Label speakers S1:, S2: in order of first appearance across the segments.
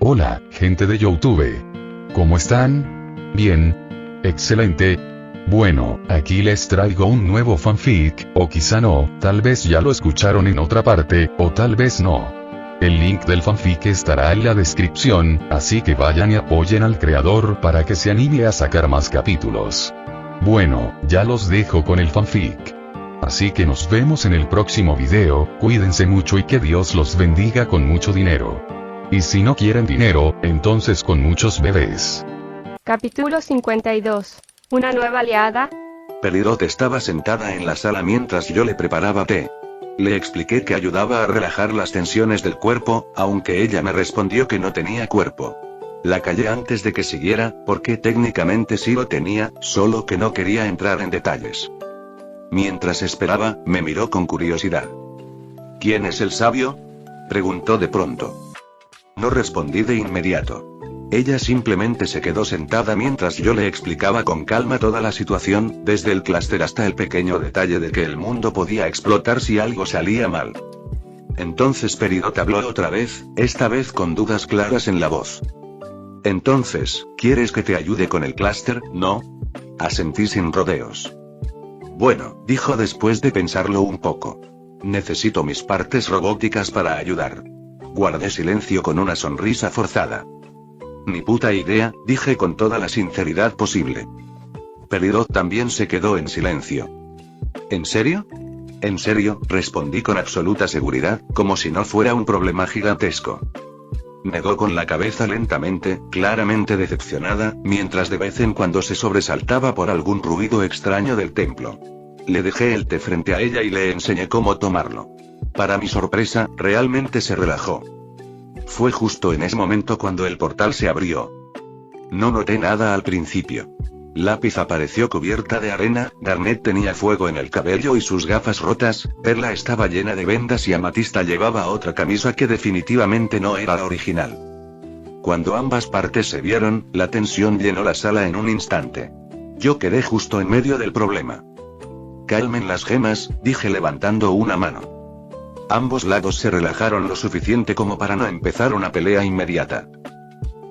S1: Hola, gente de YouTube. ¿Cómo están? Bien. Excelente. Bueno, aquí les traigo un nuevo fanfic, o quizá no, tal vez ya lo escucharon en otra parte, o tal vez no. El link del fanfic estará en la descripción, así que vayan y apoyen al creador para que se anime a sacar más capítulos. Bueno, ya los dejo con el fanfic. Así que nos vemos en el próximo video, cuídense mucho y que Dios los bendiga con mucho dinero. Y si no quieren dinero, entonces con muchos bebés.
S2: Capítulo 52. ¿Una nueva aliada?
S3: Peridot estaba sentada en la sala mientras yo le preparaba té. Le expliqué que ayudaba a relajar las tensiones del cuerpo, aunque ella me respondió que no tenía cuerpo. La callé antes de que siguiera, porque técnicamente sí lo tenía, solo que no quería entrar en detalles. Mientras esperaba, me miró con curiosidad. ¿Quién es el sabio?, preguntó de pronto. No respondí de inmediato. Ella simplemente se quedó sentada mientras yo le explicaba con calma toda la situación, desde el clúster hasta el pequeño detalle de que el mundo podía explotar si algo salía mal. Entonces Peridot habló otra vez, esta vez con dudas claras en la voz. Entonces, ¿quieres que te ayude con el clúster, no? Asentí sin rodeos. Bueno, dijo después de pensarlo un poco. Necesito mis partes robóticas para ayudar. Guardé silencio con una sonrisa forzada. Ni puta idea, dije con toda la sinceridad posible. Peridot también se quedó en silencio. ¿En serio? En serio, respondí con absoluta seguridad, como si no fuera un problema gigantesco. Negó con la cabeza lentamente, claramente decepcionada, mientras de vez en cuando se sobresaltaba por algún ruido extraño del templo. Le dejé el té frente a ella y le enseñé cómo tomarlo. Para mi sorpresa, realmente se relajó. Fue justo en ese momento cuando el portal se abrió. No noté nada al principio. Lápiz apareció cubierta de arena, Garnet tenía fuego en el cabello y sus gafas rotas, Perla estaba llena de vendas y Amatista llevaba otra camisa que definitivamente no era la original. Cuando ambas partes se vieron, la tensión llenó la sala en un instante. Yo quedé justo en medio del problema. Calmen las gemas, dije levantando una mano. Ambos lados se relajaron lo suficiente como para no empezar una pelea inmediata.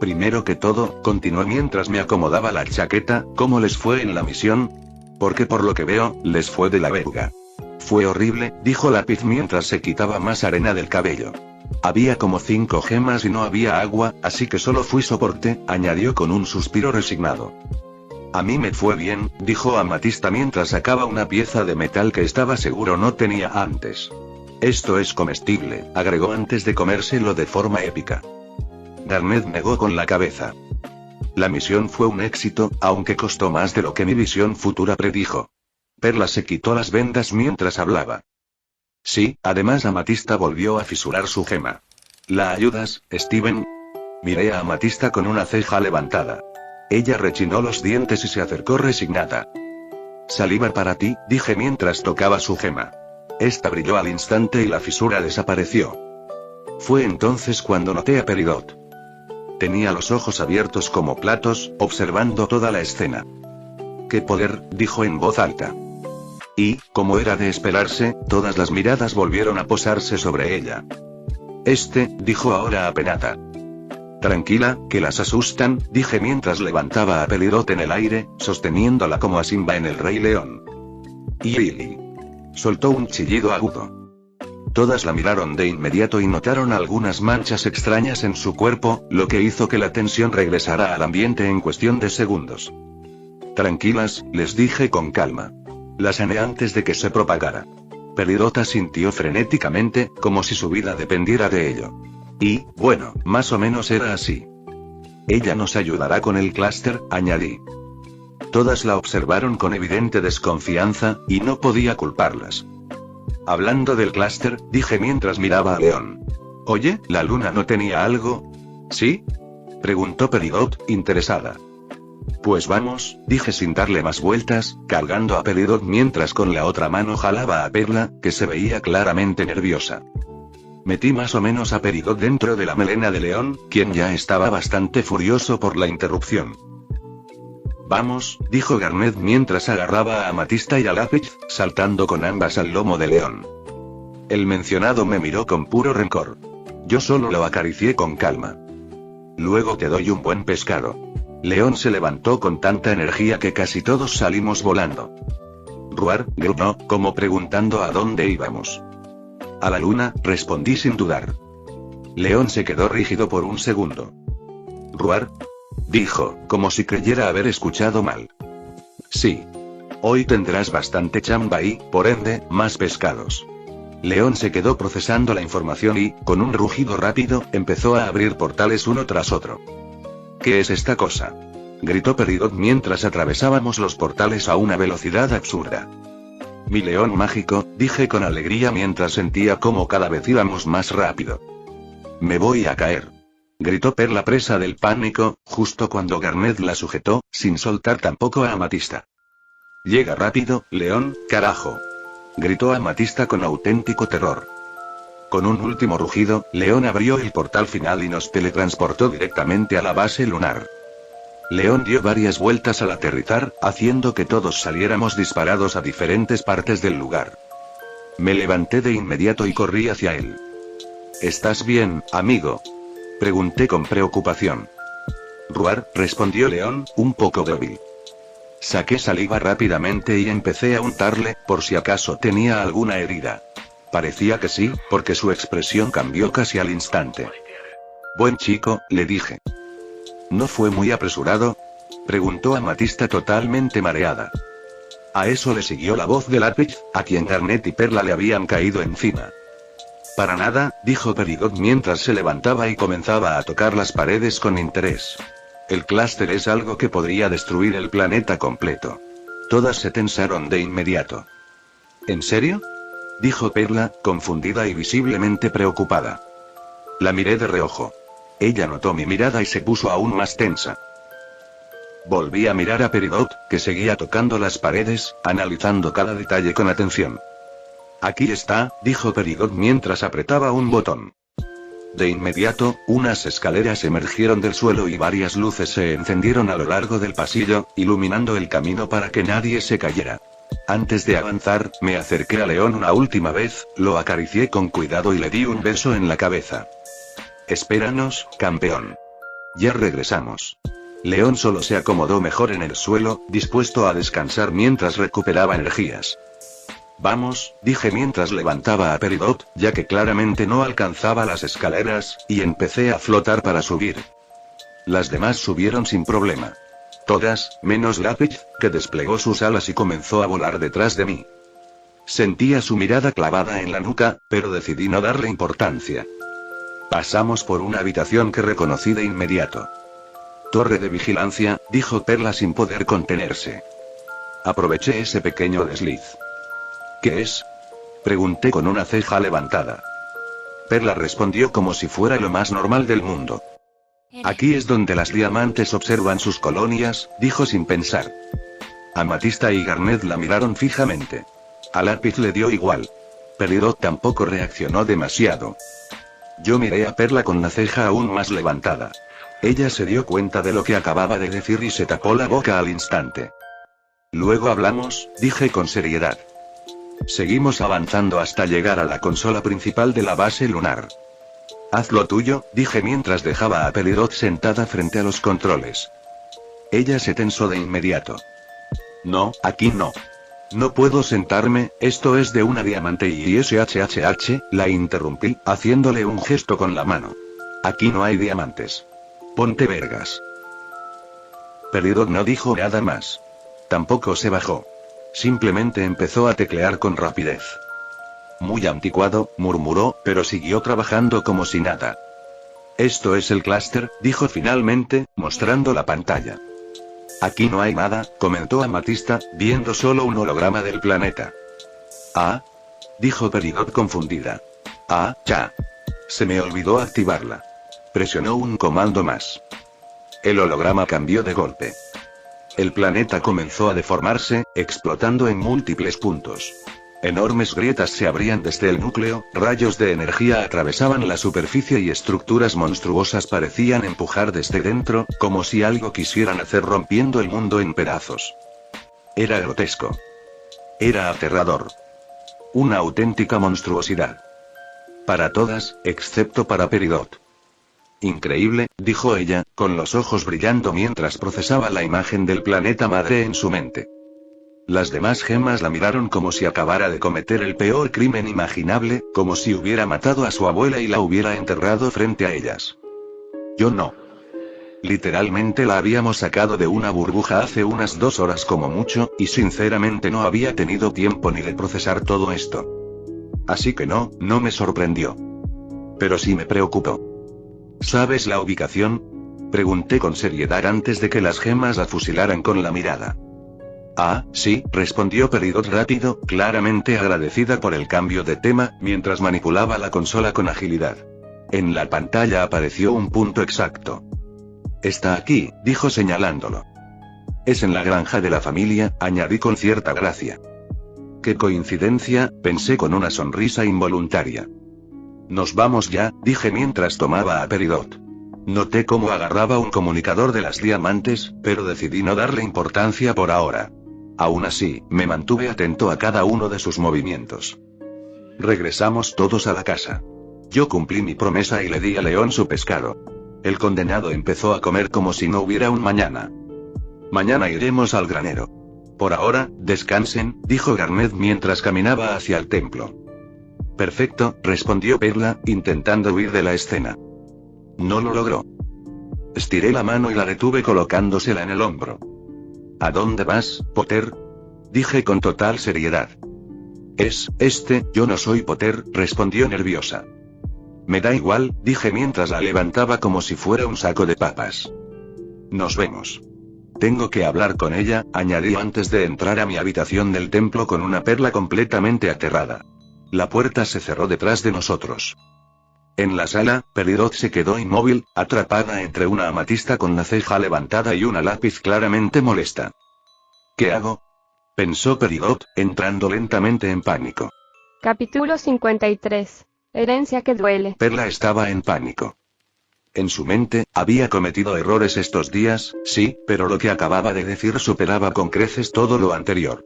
S3: Primero que todo, continué mientras me acomodaba la chaqueta, ¿cómo les fue en la misión? Porque por lo que veo, les fue de la verga. Fue horrible, dijo Lápiz mientras se quitaba más arena del cabello. Había como 5 gemas y no había agua, así que solo fui soporte, añadió con un suspiro resignado. A mí me fue bien, dijo Amatista mientras sacaba una pieza de metal que estaba seguro no tenía antes. Esto es comestible, agregó antes de comérselo de forma épica. Garnet negó con la cabeza. La misión fue un éxito, aunque costó más de lo que mi visión futura predijo. Perla se quitó las vendas mientras hablaba. Sí, además Amatista volvió a fisurar su gema. ¿La ayudas, Steven? Miré a Amatista con una ceja levantada. Ella rechinó los dientes y se acercó resignada. Saliva para ti, dije mientras tocaba su gema. Esta brilló al instante y la fisura desapareció. Fue entonces cuando noté a Peridot. Tenía los ojos abiertos como platos, observando toda la escena. ¡Qué poder!, dijo en voz alta. Y, como era de esperarse, todas las miradas volvieron a posarse sobre ella. Dijo ahora apenada. Tranquila, que las asustan, dije mientras levantaba a Peridot en el aire, sosteniéndola como a Simba en el Rey León. Y soltó un chillido agudo. Todas la miraron de inmediato y notaron algunas manchas extrañas en su cuerpo, lo que hizo que la tensión regresara al ambiente en cuestión de segundos. Tranquilas, les dije con calma. La sané antes de que se propagara. Peridot asintió frenéticamente, como si su vida dependiera de ello. Y, bueno, más o menos era así. Ella nos ayudará con el clúster, añadí. Todas la observaron con evidente desconfianza, y no podía culparlas. Hablando del clúster, dije mientras miraba a León. Oye, ¿la luna no tenía algo? ¿Sí? Preguntó Peridot, interesada. Pues vamos, dije sin darle más vueltas, cargando a Peridot mientras con la otra mano jalaba a Perla, que se veía claramente nerviosa. Metí más o menos a Peridot dentro de la melena de León, quien ya estaba bastante furioso por la interrupción. Vamos, dijo Garnet mientras agarraba a Amatista y a Lápiz, saltando con ambas al lomo de León. El mencionado me miró con puro rencor. Yo solo lo acaricié con calma. Luego te doy un buen pescado. León se levantó con tanta energía que casi todos salimos volando. Ruar, gruñó, como preguntando a dónde íbamos. A la luna, respondí sin dudar. León se quedó rígido por un segundo. ¿Ruar? Dijo, como si creyera haber escuchado mal. Sí. Hoy tendrás bastante chamba y, por ende, más pescados. León se quedó procesando la información y, con un rugido rápido, empezó a abrir portales uno tras otro. ¿Qué es esta cosa?, gritó Peridot mientras atravesábamos los portales a una velocidad absurda. Mi león mágico, dije con alegría mientras sentía cómo cada vez íbamos más rápido. Me voy a caer, gritó Perla presa del pánico, justo cuando Garnet la sujetó, sin soltar tampoco a Amatista. Llega rápido, León, carajo, gritó Amatista con auténtico terror. Con un último rugido, León abrió el portal final y nos teletransportó directamente a la base lunar. León dio varias vueltas al aterrizar, haciendo que todos saliéramos disparados a diferentes partes del lugar. Me levanté de inmediato y corrí hacia él. ¿Estás bien, amigo?, pregunté con preocupación. Ruar, respondió León, un poco débil. Saqué saliva rápidamente y empecé a untarle, por si acaso tenía alguna herida. Parecía que sí, porque su expresión cambió casi al instante. Buen chico, le dije. ¿No fue muy apresurado?, preguntó Amatista totalmente mareada. A eso le siguió la voz de Lápiz, a quien Garnet y Perla le habían caído encima. Para nada, dijo Peridot mientras se levantaba y comenzaba a tocar las paredes con interés. El clúster es algo que podría destruir el planeta completo. Todas se tensaron de inmediato. ¿En serio?, dijo Perla, confundida y visiblemente preocupada. La miré de reojo. Ella notó mi mirada y se puso aún más tensa. Volví a mirar a Peridot, que seguía tocando las paredes, analizando cada detalle con atención. Aquí está, dijo Peridot mientras apretaba un botón. De inmediato, unas escaleras emergieron del suelo y varias luces se encendieron a lo largo del pasillo, iluminando el camino para que nadie se cayera. Antes de avanzar, me acerqué a León una última vez, lo acaricié con cuidado y le di un beso en la cabeza. Espéranos, campeón. Ya regresamos. León solo se acomodó mejor en el suelo, dispuesto a descansar mientras recuperaba energías. Vamos, dije mientras levantaba a Peridot, ya que claramente no alcanzaba las escaleras, y empecé a flotar para subir. Las demás subieron sin problema. Todas, menos Lápiz, que desplegó sus alas y comenzó a volar detrás de mí. Sentía su mirada clavada en la nuca, pero decidí no darle importancia. Pasamos por una habitación que reconocí de inmediato. Torre de vigilancia, dijo Perla sin poder contenerse. Aproveché ese pequeño desliz. ¿Qué es?, pregunté con una ceja levantada. Perla respondió como si fuera lo más normal del mundo. Aquí es donde las diamantes observan sus colonias, dijo sin pensar. Amatista y Garnet la miraron fijamente. A Lápiz le dio igual. Peridot tampoco reaccionó demasiado. Yo miré a Perla con la ceja aún más levantada. Ella se dio cuenta de lo que acababa de decir y se tapó la boca al instante. Luego hablamos, dije con seriedad. Seguimos avanzando hasta llegar a la consola principal de la base lunar. Haz lo tuyo, dije mientras dejaba a Peridot sentada frente a los controles. Ella se tensó de inmediato. No, aquí no. No puedo sentarme, esto es de una diamante y SHHH, la interrumpí, haciéndole un gesto con la mano. Aquí no hay diamantes. Ponte vergas. Peridot no dijo nada más. Tampoco se bajó. Simplemente empezó a teclear con rapidez. Muy anticuado, murmuró, pero siguió trabajando como si nada. Esto es el clúster, dijo finalmente, mostrando la pantalla. Aquí no hay nada, comentó Amatista, viendo solo un holograma del planeta. Ah, dijo Peridot confundida. Ah, ya. Se me olvidó activarla. Presionó un comando más. El holograma cambió de golpe. El planeta comenzó a deformarse, explotando en múltiples puntos. Enormes grietas se abrían desde el núcleo, rayos de energía atravesaban la superficie y estructuras monstruosas parecían empujar desde dentro, como si algo quisiera nacer rompiendo el mundo en pedazos. Era grotesco. Era aterrador. Una auténtica monstruosidad. Para todas, excepto para Peridot. Increíble, dijo ella, con los ojos brillando mientras procesaba la imagen del planeta madre en su mente. Las demás gemas la miraron como si acabara de cometer el peor crimen imaginable, como si hubiera matado a su abuela y la hubiera enterrado frente a ellas. Yo no. Literalmente la habíamos sacado de una burbuja hace unas 2 horas como mucho, y sinceramente no había tenido tiempo ni de procesar todo esto. Así que no me sorprendió. Pero sí me preocupó. ¿Sabes la ubicación? Pregunté con seriedad antes de que las gemas la fusilaran con la mirada. Ah, sí, respondió Peridot rápido, claramente agradecida por el cambio de tema, mientras manipulaba la consola con agilidad. En la pantalla apareció un punto exacto. Está aquí, dijo señalándolo. Es en la granja de la familia, añadí con cierta gracia. Qué coincidencia, pensé con una sonrisa involuntaria. Nos vamos ya, dije mientras tomaba a Peridot. Noté cómo agarraba un comunicador de las diamantes, pero decidí no darle importancia por ahora. Aún así, me mantuve atento a cada uno de sus movimientos. Regresamos todos a la casa. Yo cumplí mi promesa y le di a León su pescado. El condenado empezó a comer como si no hubiera un mañana. Mañana iremos al granero. Por ahora, descansen, dijo Garnet mientras caminaba hacia el templo. Perfecto, respondió Perla, intentando huir de la escena. No lo logró. Estiré la mano y la detuve colocándosela en el hombro. ¿A dónde vas, Potter? Dije con total seriedad. Yo no soy Potter, respondió nerviosa. Me da igual, dije mientras la levantaba como si fuera un saco de papas. Nos vemos. Tengo que hablar con ella, añadí antes de entrar a mi habitación del templo con una Perla completamente aterrada. La puerta se cerró detrás de nosotros. En la sala, Peridot se quedó inmóvil, atrapada entre una amatista con la ceja levantada y una lápiz claramente molesta. ¿Qué hago? Pensó Peridot, entrando lentamente en pánico.
S2: Capítulo 53. Herencia que duele.
S3: Perla estaba en pánico. En su mente, había cometido errores estos días, sí, pero lo que acababa de decir superaba con creces todo lo anterior.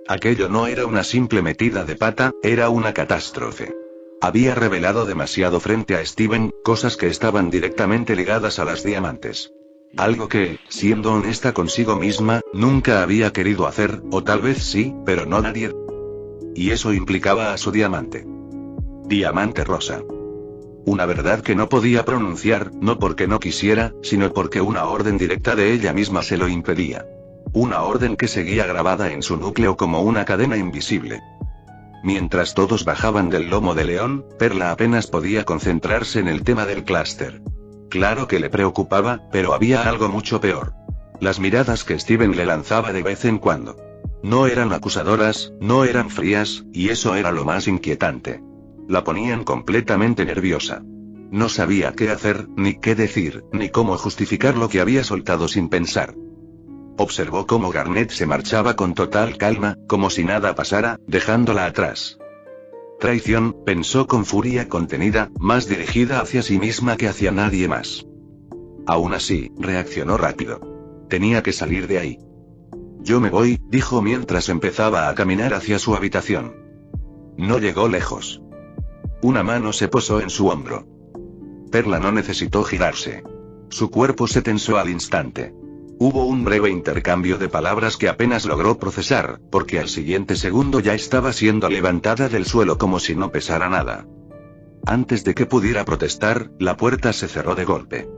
S3: Aquello no era una simple metida de pata, era una catástrofe. Había revelado demasiado frente a Steven, cosas que estaban directamente ligadas a las diamantes. Algo que, siendo honesta consigo misma, nunca había querido hacer, o tal vez sí, pero no nadie. Y eso implicaba a su diamante. Diamante rosa. Una verdad que no podía pronunciar, no porque no quisiera, sino porque una orden directa de ella misma se lo impedía. Una orden que seguía grabada en su núcleo como una cadena invisible. Mientras todos bajaban del lomo de León, Perla apenas podía concentrarse en el tema del clúster. Claro que le preocupaba, pero había algo mucho peor. Las miradas que Steven le lanzaba de vez en cuando. No eran acusadoras, no eran frías, y eso era lo más inquietante. La ponían completamente nerviosa. No sabía qué hacer, ni qué decir, ni cómo justificar lo que había soltado sin pensar. Observó cómo Garnet se marchaba con total calma, como si nada pasara, dejándola atrás. Traición, pensó con furia contenida, más dirigida hacia sí misma que hacia nadie más. Aún así, reaccionó rápido. Tenía que salir de ahí. Yo me voy, dijo mientras empezaba a caminar hacia su habitación. No llegó lejos. Una mano se posó en su hombro. Perla no necesitó girarse. Su cuerpo se tensó al instante. Hubo un breve intercambio de palabras que apenas logró procesar, porque al siguiente segundo ya estaba siendo levantada del suelo como si no pesara nada. Antes de que pudiera protestar, la puerta se cerró de golpe.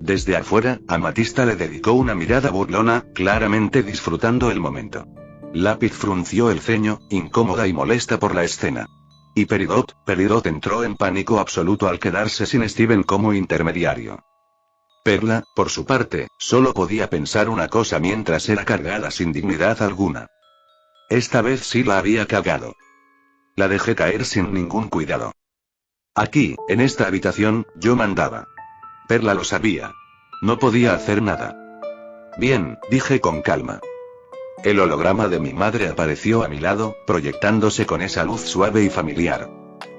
S3: Desde afuera, Amatista le dedicó una mirada burlona, claramente disfrutando el momento. Lápiz frunció el ceño, incómoda y molesta por la escena. Y Peridot entró en pánico absoluto al quedarse sin Steven como intermediario. Perla, por su parte, solo podía pensar una cosa mientras era cargada sin dignidad alguna. Esta vez sí la había cagado. La dejé caer sin ningún cuidado. Aquí, en esta habitación, yo mandaba. Perla lo sabía. No podía hacer nada. Bien, dije con calma. El holograma de mi madre apareció a mi lado, proyectándose con esa luz suave y familiar.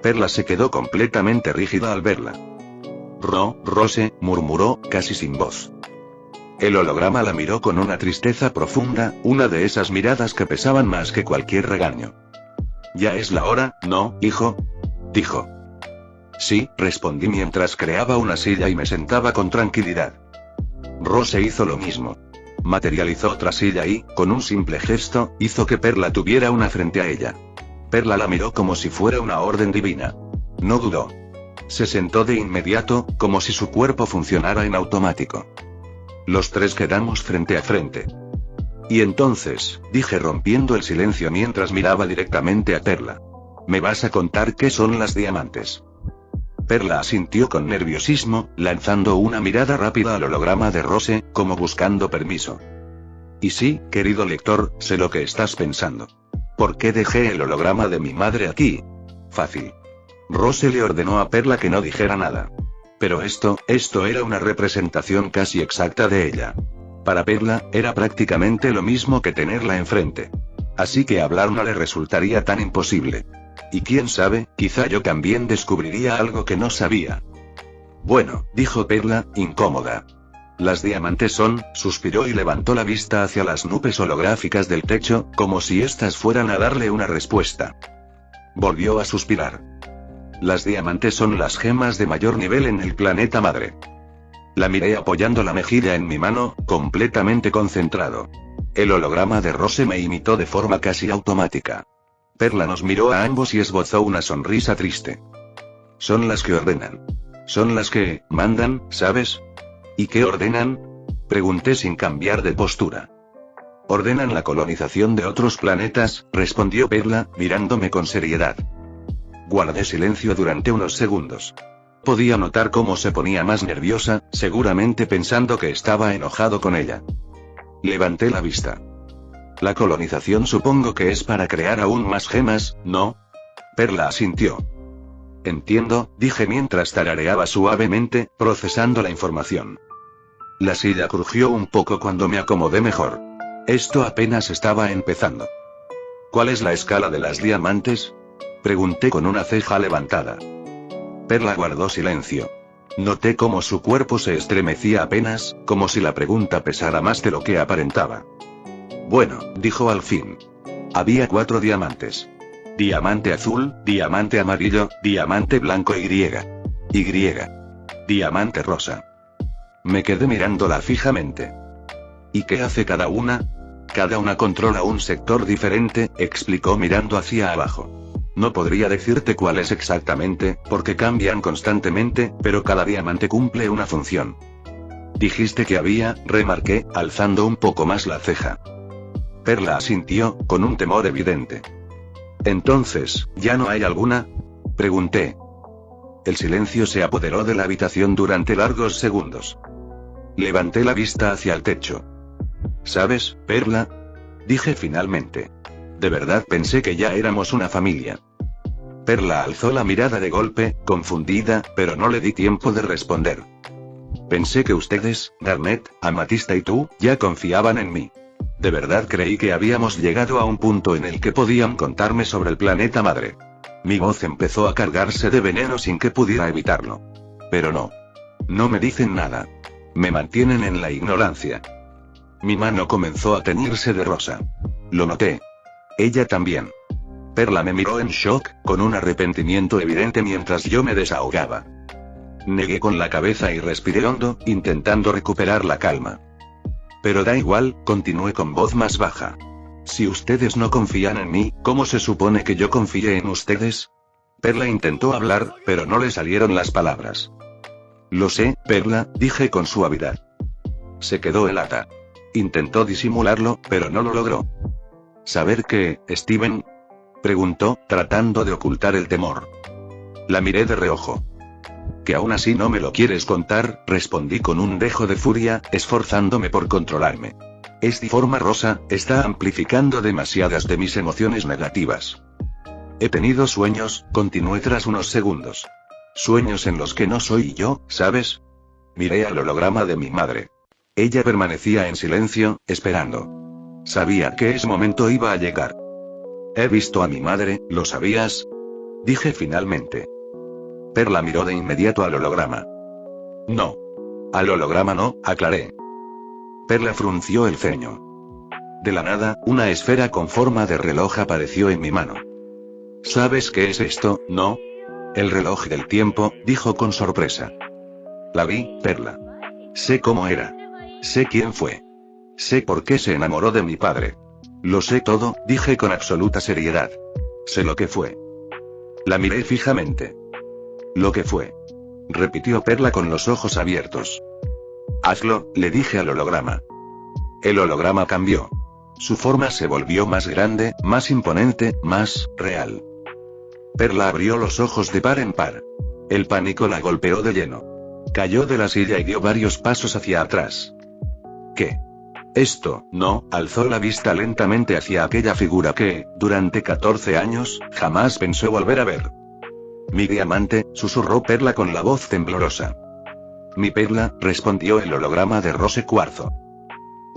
S3: Perla se quedó completamente rígida al verla. Rose, murmuró, casi sin voz. El holograma la miró con una tristeza profunda, una de esas miradas que pesaban más que cualquier regaño. Ya es la hora, ¿no, hijo? Dijo. Sí, respondí mientras creaba una silla y me sentaba con tranquilidad. Rose hizo lo mismo. Materializó otra silla y, con un simple gesto, hizo que Perla tuviera una frente a ella. Perla la miró como si fuera una orden divina. No dudó. Se sentó de inmediato, como si su cuerpo funcionara en automático. Los tres quedamos frente a frente. Y entonces, dije rompiendo el silencio mientras miraba directamente a Perla. ¿Me vas a contar qué son las diamantes? Perla asintió con nerviosismo, lanzando una mirada rápida al holograma de Rose, como buscando permiso. Y sí, querido lector, sé lo que estás pensando. ¿Por qué dejé el holograma de mi madre aquí? Fácil. Rose le ordenó a Perla que no dijera nada. Pero esto era una representación casi exacta de ella. Para Perla, era prácticamente lo mismo que tenerla enfrente. Así que hablar no le resultaría tan imposible. Y quién sabe, quizá yo también descubriría algo que no sabía. Bueno, dijo Perla, incómoda. Las diamantes son, suspiró y levantó la vista hacia las nubes holográficas del techo, como si éstas fueran a darle una respuesta. Volvió a suspirar. Las diamantes son las gemas de mayor nivel en el planeta madre. La miré apoyando la mejilla en mi mano, completamente concentrado. El holograma de Rose me imitó de forma casi automática. Perla nos miró a ambos y esbozó una sonrisa triste. Son las que ordenan. Son las que mandan, ¿sabes? ¿Y qué ordenan? Pregunté sin cambiar de postura. Ordenan la colonización de otros planetas, respondió Perla, mirándome con seriedad. Guardé silencio durante unos segundos. Podía notar cómo se ponía más nerviosa, seguramente pensando que estaba enojado con ella. Levanté la vista. La colonización supongo que es para crear aún más gemas, ¿no? Perla asintió. Entiendo, dije mientras tarareaba suavemente, procesando la información. La silla crujió un poco cuando me acomodé mejor. Esto apenas estaba empezando. ¿Cuál es la escala de las diamantes? Pregunté con una ceja levantada. Perla guardó silencio. Noté cómo su cuerpo se estremecía apenas, como si la pregunta pesara más de lo que aparentaba. Bueno, dijo al fin. Había 4 diamantes. Diamante azul, diamante amarillo, diamante blanco y. Diamante rosa. Me quedé mirándola fijamente. ¿Y qué hace cada una? Cada una controla un sector diferente, explicó mirando hacia abajo. No podría decirte cuál es exactamente, porque cambian constantemente, pero cada diamante cumple una función. Dijiste que había, remarqué, alzando un poco más la ceja. Perla asintió, con un temor evidente. Entonces, ¿ya no hay alguna? Pregunté. El silencio se apoderó de la habitación durante largos segundos. Levanté la vista hacia el techo. ¿Sabes, Perla? Dije finalmente. De verdad pensé que ya éramos una familia. Perla alzó la mirada de golpe, confundida, pero no le di tiempo de responder. Pensé que ustedes, Garnet, Amatista y tú, ya confiaban en mí. De verdad creí que habíamos llegado a un punto en el que podían contarme sobre el planeta madre. Mi voz empezó a cargarse de veneno sin que pudiera evitarlo. Pero no. No me dicen nada. Me mantienen en la ignorancia. Mi mano comenzó a teñirse de rosa. Lo noté. Ella también. Perla me miró en shock, con un arrepentimiento evidente mientras yo me desahogaba. Negué con la cabeza y respiré hondo, intentando recuperar la calma. Pero da igual, continué con voz más baja. Si ustedes no confían en mí, ¿cómo se supone que yo confíe en ustedes? Perla intentó hablar, pero no le salieron las palabras. Lo sé, Perla, dije con suavidad. Se quedó helada. Intentó disimularlo, pero no lo logró. ¿Saber qué, Steven? Preguntó, tratando de ocultar el temor. La miré de reojo. ¿Que aún así no me lo quieres contar? Respondí con un dejo de furia, esforzándome por controlarme. Esta forma rosa está amplificando demasiadas de mis emociones negativas. He tenido sueños, continué tras unos segundos. Sueños en los que no soy yo, ¿sabes? Miré al holograma de mi madre. Ella permanecía en silencio, esperando. Sabía que ese momento iba a llegar. He visto a mi madre, ¿lo sabías? Dije finalmente. Perla miró de inmediato al holograma. No. Al holograma no, aclaré. Perla frunció el ceño. De la nada, una esfera con forma de reloj apareció en mi mano. ¿Sabes qué es esto, no? El reloj del tiempo, dijo con sorpresa. La vi, Perla. Sé cómo era. Sé quién fue. Sé por qué se enamoró de mi padre. Lo sé todo, dije con absoluta seriedad. Sé lo que fue. La miré fijamente. Lo que fue. Repitió Perla con los ojos abiertos. Hazlo, le dije al holograma. El holograma cambió. Su forma se volvió más grande, más imponente, más real. Perla abrió los ojos de par en par. El pánico la golpeó de lleno. Cayó de la silla y dio varios pasos hacia atrás. ¿Qué? Esto, no, alzó la vista lentamente hacia aquella figura que, durante 14 años, jamás pensó volver a ver. Mi diamante, susurró Perla con la voz temblorosa. Mi Perla, respondió el holograma de Rose Cuarzo.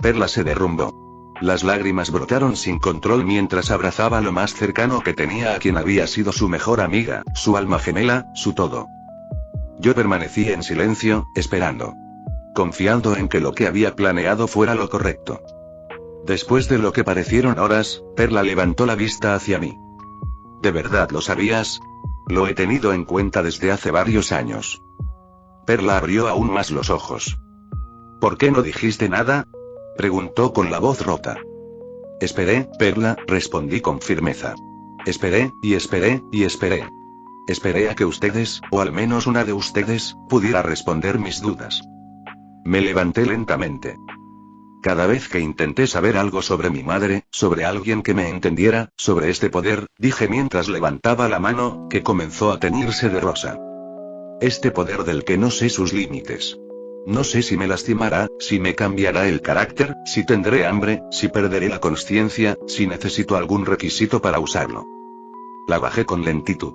S3: Perla se derrumbó. Las lágrimas brotaron sin control mientras abrazaba lo más cercano que tenía a quien había sido su mejor amiga, su alma gemela, su todo. Yo permanecí en silencio, esperando. Confiando en que lo que había planeado fuera lo correcto. Después de lo que parecieron horas, Perla levantó la vista hacia mí. ¿De verdad lo sabías? Lo he tenido en cuenta desde hace varios años. Perla abrió aún más los ojos. ¿Por qué no dijiste nada? Preguntó con la voz rota. Esperé, Perla, respondí con firmeza. Esperé, y esperé, y esperé. Esperé a que ustedes, o al menos una de ustedes, pudiera responder mis dudas. Me levanté lentamente. Cada vez que intenté saber algo sobre mi madre, sobre alguien que me entendiera, sobre este poder, dije mientras levantaba la mano, que comenzó a teñirse de rosa. Este poder del que no sé sus límites. No sé si me lastimará, si me cambiará el carácter, si tendré hambre, si perderé la consciencia, si necesito algún requisito para usarlo. La bajé con lentitud.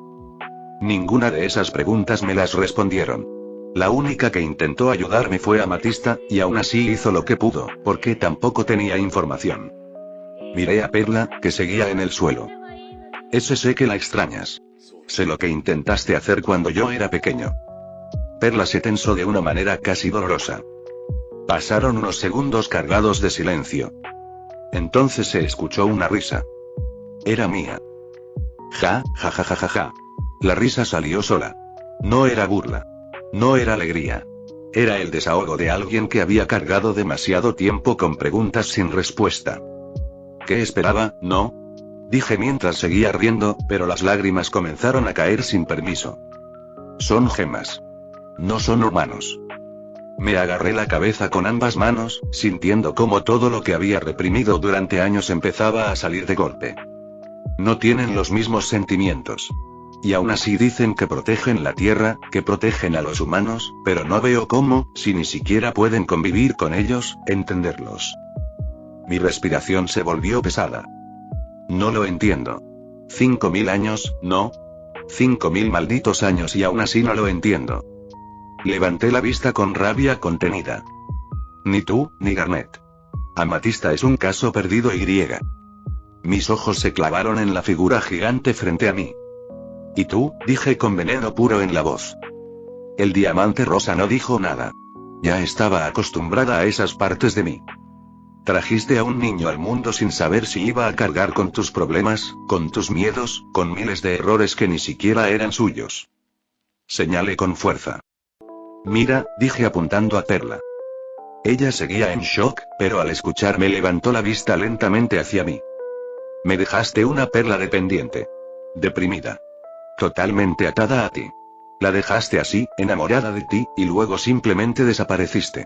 S3: Ninguna de esas preguntas me las respondieron. La única que intentó ayudarme fue Amatista, y aún así hizo lo que pudo, porque tampoco tenía información. Miré a Perla, que seguía en el suelo. Sé que la extrañas. Sé lo que intentaste hacer cuando yo era pequeño. Perla se tensó de una manera casi dolorosa. Pasaron unos segundos cargados de silencio. Entonces se escuchó una risa. Era mía. Ja, ja, ja, ja, ja, ja. La risa salió sola. No era burla. No era alegría. Era el desahogo de alguien que había cargado demasiado tiempo con preguntas sin respuesta. ¿Qué esperaba, no? Dije mientras seguía riendo, pero las lágrimas comenzaron a caer sin permiso. Son gemas. No son humanos. Me agarré la cabeza con ambas manos, sintiendo cómo todo lo que había reprimido durante años empezaba a salir de golpe. No tienen los mismos sentimientos. Y aún así dicen que protegen la tierra, que protegen a los humanos, pero no veo cómo, si ni siquiera pueden convivir con ellos, entenderlos. Mi respiración se volvió pesada. No lo entiendo. 5000 años, ¿no? 5000 malditos años y aún así no lo entiendo. Levanté la vista con rabia contenida. Ni tú, ni Garnet. Amatista es un caso perdido y. Mis ojos se clavaron en la figura gigante frente a mí. ¿Y tú? Dije con veneno puro en la voz. El diamante rosa no dijo nada. Ya estaba acostumbrada a esas partes de mí. Trajiste a un niño al mundo sin saber si iba a cargar con tus problemas, con tus miedos, con miles de errores que ni siquiera eran suyos. Señalé con fuerza. Mira, dije apuntando a Perla. Ella seguía en shock, pero al escucharme levantó la vista lentamente hacia mí. Me dejaste una Perla dependiente. Deprimida. Totalmente atada a ti. La dejaste así, enamorada de ti, y luego simplemente desapareciste.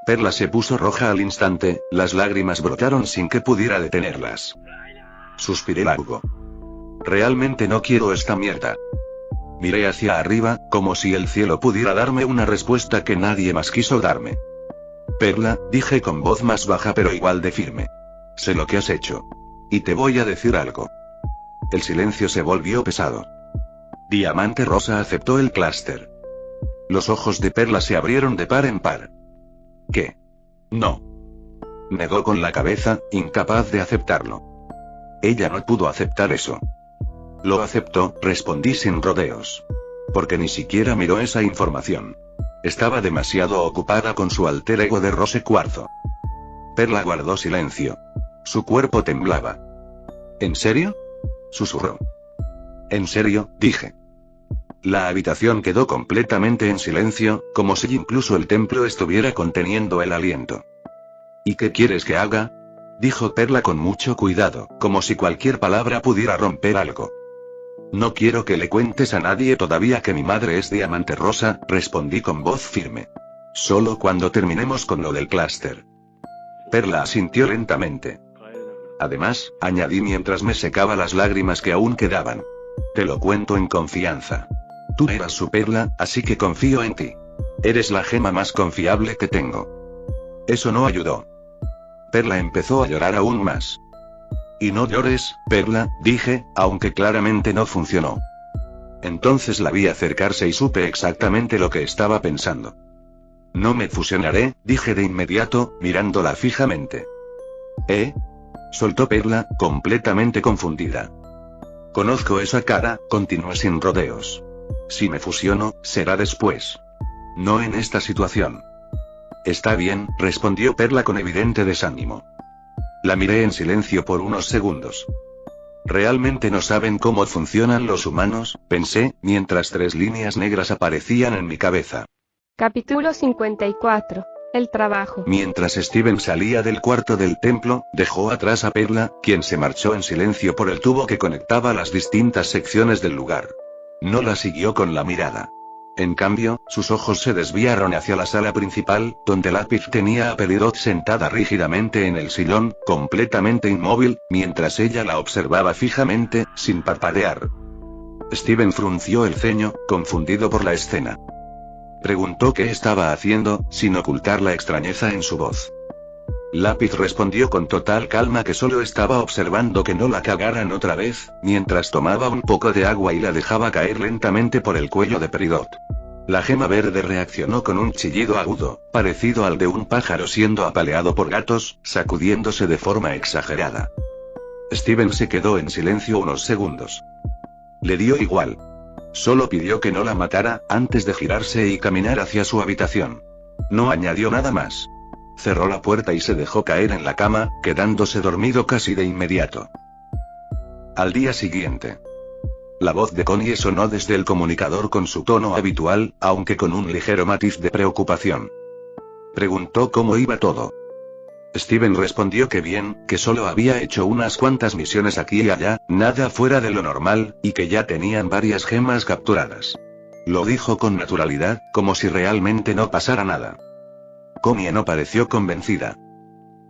S3: Perla se puso roja al instante, las lágrimas brotaron sin que pudiera detenerlas. Suspiré largo. Realmente no quiero esta mierda. Miré hacia arriba, como si el cielo pudiera darme una respuesta que nadie más quiso darme. Perla, dije con voz más baja pero igual de firme. Sé lo que has hecho. Y te voy a decir algo. El silencio se volvió pesado. Diamante Rosa aceptó el clúster. Los ojos de Perla se abrieron de par en par. ¿Qué? No. Negó con la cabeza, incapaz de aceptarlo. Ella no pudo aceptar eso. Lo aceptó, respondí sin rodeos. Porque ni siquiera miró esa información. Estaba demasiado ocupada con su alter ego de Rose Cuarzo. Perla guardó silencio. Su cuerpo temblaba. ¿En serio? Susurró. En serio, dije. La habitación quedó completamente en silencio, como si incluso el templo estuviera conteniendo el aliento. ¿Y qué quieres que haga?, dijo Perla con mucho cuidado, como si cualquier palabra pudiera romper algo. No quiero que le cuentes a nadie todavía que mi madre es Diamante Rosa, respondí con voz firme. Solo cuando terminemos con lo del clúster. Perla asintió lentamente. Además, añadí mientras me secaba las lágrimas que aún quedaban. Te lo cuento en confianza. Tú eras su perla, así que confío en ti. Eres la gema más confiable que tengo. Eso no ayudó. Perla empezó a llorar aún más. Y no llores, Perla, dije, aunque claramente no funcionó. Entonces la vi acercarse y supe exactamente lo que estaba pensando. No me fusionaré, dije de inmediato, mirándola fijamente. Soltó Perla, completamente confundida. Conozco esa cara, continué sin rodeos. Si me fusiono, será después. No en esta situación. Está bien, respondió Perla con evidente desánimo. La miré en silencio por unos segundos. ¿Realmente no saben cómo funcionan los humanos?, pensé, mientras 3 líneas negras aparecían en mi cabeza.
S2: Capítulo 54. El trabajo.
S3: Mientras Steven salía del cuarto del templo, dejó atrás a Perla, quien se marchó en silencio por el tubo que conectaba las distintas secciones del lugar. No la siguió con la mirada. En cambio, sus ojos se desviaron hacia la sala principal, donde Lápiz tenía a Peridot sentada rígidamente en el sillón, completamente inmóvil, mientras ella la observaba fijamente, sin parpadear. Steven frunció el ceño, confundido por la escena. Preguntó qué estaba haciendo, sin ocultar la extrañeza en su voz. Lápiz respondió con total calma que solo estaba observando que no la cagaran otra vez, mientras tomaba un poco de agua y la dejaba caer lentamente por el cuello de Peridot. La gema verde reaccionó con un chillido agudo, parecido al de un pájaro siendo apaleado por gatos, sacudiéndose de forma exagerada. Steven se quedó en silencio unos segundos. Le dio igual. Solo pidió que no la matara, antes de girarse y caminar hacia su habitación. No añadió nada más. Cerró la puerta y se dejó caer en la cama, quedándose dormido casi de inmediato. Al día siguiente. La voz de Connie sonó desde el comunicador con su tono habitual, aunque con un ligero matiz de preocupación. Preguntó cómo iba todo. Steven respondió que bien, que solo había hecho unas cuantas misiones aquí y allá, nada fuera de lo normal, y que ya tenían varias gemas capturadas. Lo dijo con naturalidad, como si realmente no pasara nada. Connie no pareció convencida.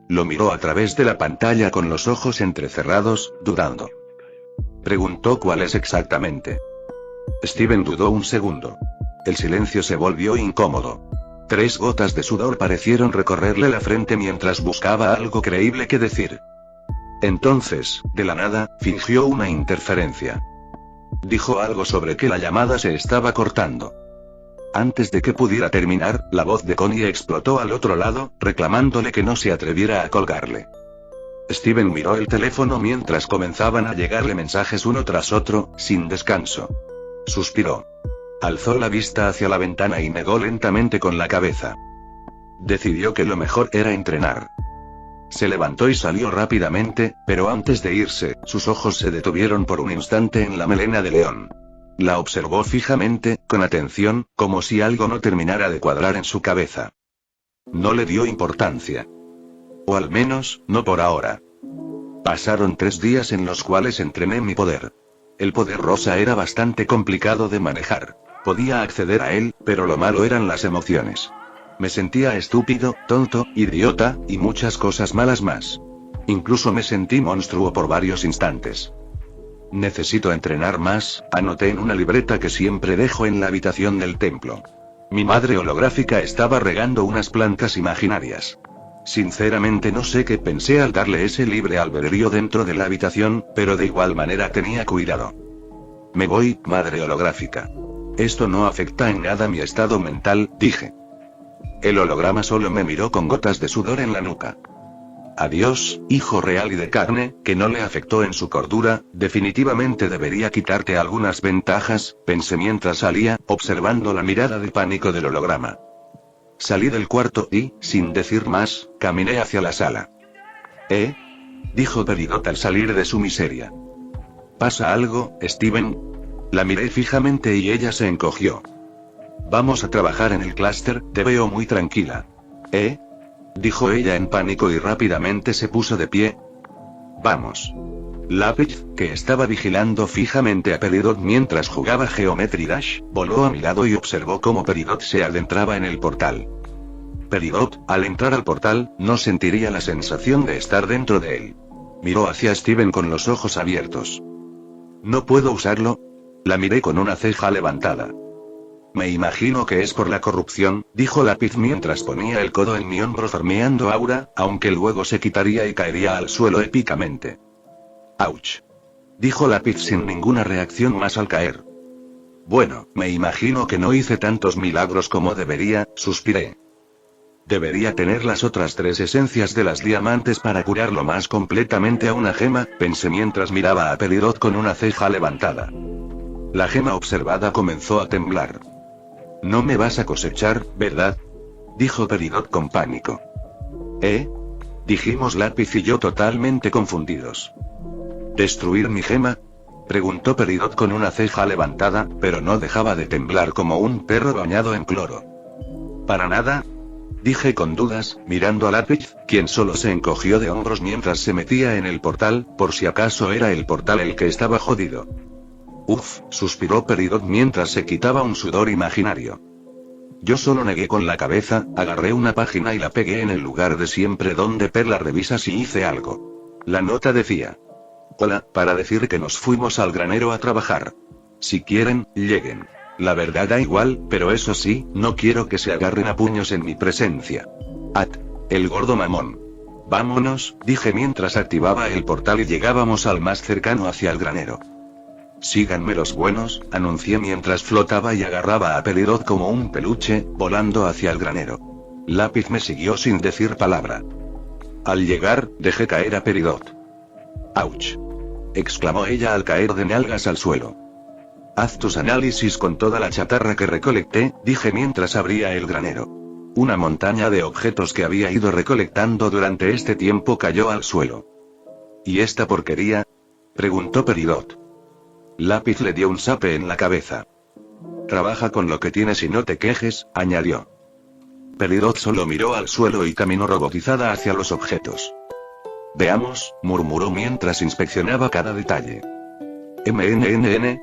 S3: Lo miró a través de la pantalla con los ojos entrecerrados, dudando. Preguntó cuáles exactamente. Steven dudó un segundo. El silencio se volvió incómodo. 3 gotas de sudor parecieron recorrerle la frente mientras buscaba algo creíble que decir. Entonces, de la nada, fingió una interferencia. Dijo algo sobre que la llamada se estaba cortando. Antes de que pudiera terminar, la voz de Connie explotó al otro lado, reclamándole que no se atreviera a colgarle. Steven miró el teléfono mientras comenzaban a llegarle mensajes uno tras otro, sin descanso. Suspiró. Alzó la vista hacia la ventana y negó lentamente con la cabeza. Decidió que lo mejor era entrenar. Se levantó y salió rápidamente, pero antes de irse, sus ojos se detuvieron por un instante en la melena de León. La observó fijamente, con atención, como si algo no terminara de cuadrar en su cabeza. No le dio importancia. O al menos, no por ahora. Pasaron 3 días en los cuales entrené mi poder. El poder rosa era bastante complicado de manejar. Podía acceder a él, pero lo malo eran las emociones. Me sentía estúpido, tonto, idiota, y muchas cosas malas más. Incluso me sentí monstruo por varios instantes. Necesito entrenar más, anoté en una libreta que siempre dejo en la habitación del templo. Mi madre holográfica estaba regando unas plantas imaginarias. Sinceramente no sé qué pensé al darle ese libre albedrío dentro de la habitación, pero de igual manera tenía cuidado. Me voy, madre holográfica. Esto no afecta en nada mi estado mental, dije. El holograma solo me miró con gotas de sudor en la nuca. Adiós, hijo real y de carne, que no le afectó en su cordura, definitivamente debería quitarte algunas ventajas, pensé mientras salía, observando la mirada de pánico del holograma. Salí del cuarto y, sin decir más, caminé hacia la sala. Dijo Peridot al salir de su miseria. ¿Pasa algo, Steven? La miré fijamente y ella se encogió. Vamos a trabajar en el clúster, te veo muy tranquila. ¿Eh? Dijo ella en pánico y rápidamente se puso de pie. Vamos. Lápiz, que estaba vigilando fijamente a Peridot mientras jugaba Geometry Dash, voló a mi lado y observó cómo Peridot se adentraba en el portal. Peridot, al entrar al portal, no sentiría la sensación de estar dentro de él. Miró hacia Steven con los ojos abiertos. ¿No puedo usarlo? La miré con una ceja levantada. Me imagino que es por la corrupción, dijo Lápiz mientras ponía el codo en mi hombro farmeando aura, aunque luego se quitaría y caería al suelo épicamente. Ouch. Dijo Lápiz sin ninguna reacción más al caer. Bueno, me imagino que no hice tantos milagros como debería, suspiré. Debería tener las otras 3 esencias de las diamantes para curarlo más completamente a una gema, pensé mientras miraba a Peridot con una ceja levantada. La gema observada comenzó a temblar. No me vas a cosechar, ¿verdad? Dijo Peridot con pánico. ¿Eh? Dijimos Lápiz y yo totalmente confundidos. ¿Destruir mi gema? Preguntó Peridot con una ceja levantada, pero no dejaba de temblar como un perro bañado en cloro. ¿Para nada? Dije con dudas, mirando a Lápiz, quien solo se encogió de hombros mientras se metía en el portal, por si acaso era el portal el que estaba jodido. Uf, suspiró Peridot mientras se quitaba un sudor imaginario. Yo solo negué con la cabeza, agarré una página y la pegué en el lugar de siempre donde Perla revisa si hice algo. La nota decía: hola, para decir que nos fuimos al granero a trabajar. Si quieren, lleguen. La verdad da igual, pero eso sí, no quiero que se agarren a puños en mi presencia. El gordo mamón. Vámonos, dije mientras activaba el portal y llegábamos al más cercano hacia el granero. Síganme los buenos, anuncié mientras flotaba y agarraba a Peridot como un peluche, volando hacia el granero. Lápiz me siguió sin decir palabra. Al llegar, dejé caer a Peridot. ¡Auch! Exclamó ella al caer de nalgas al suelo. Haz tus análisis con toda la chatarra que recolecté, dije mientras abría el granero. Una montaña de objetos que había ido recolectando durante este tiempo cayó al suelo. ¿Y esta porquería? Preguntó Peridot. Lápiz le dio un zape en la cabeza. Trabaja con lo que tienes y no te quejes, añadió. Peridot solo miró al suelo y caminó robotizada hacia los objetos. Veamos, murmuró mientras inspeccionaba cada detalle.